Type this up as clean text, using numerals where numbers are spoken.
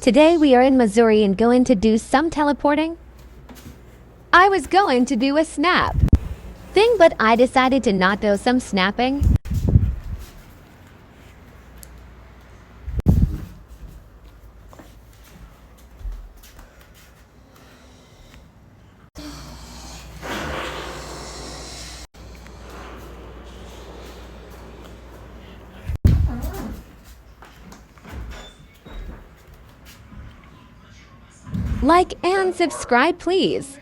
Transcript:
Today we are in Missouri and going to do some teleporting. I was going to do a snap thing, but I decided to not do some snapping. Like and subscribe, please.